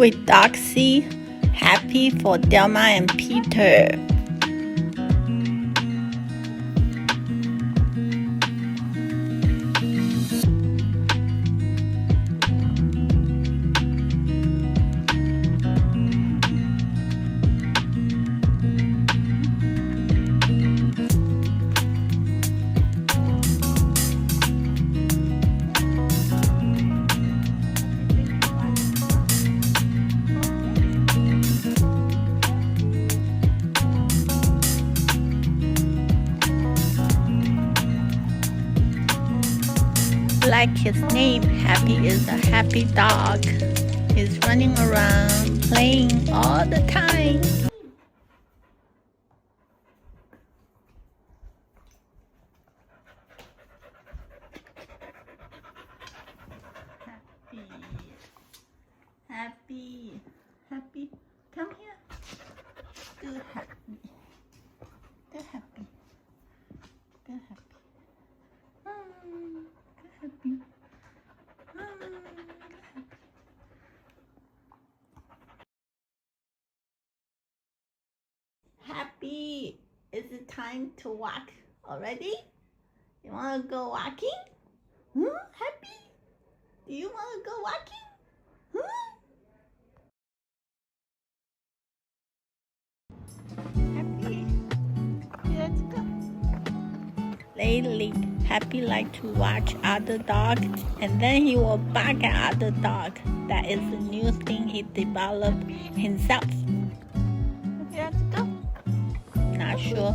with Doxy, happy for Delma and Peter. Like his name, Happy is a happy dog. He's running around, playing all the time. Happy, come here. Good happy. Good happy. Happy, is it time to walk already? You want to go walking? Happy? Do you want to go walking? Happy, let's go. Lately, Happy like to watch other dogs, and then he will bark at other dogs. That is a new thing he developed himself. Let's go. Not sure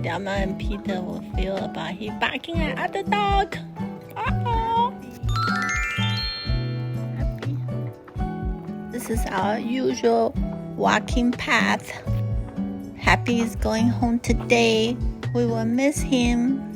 Delma and Peter will feel about him barking at other dogs. Uh-oh. Happy. This is our usual walking path. Happy is going home today. We will miss him.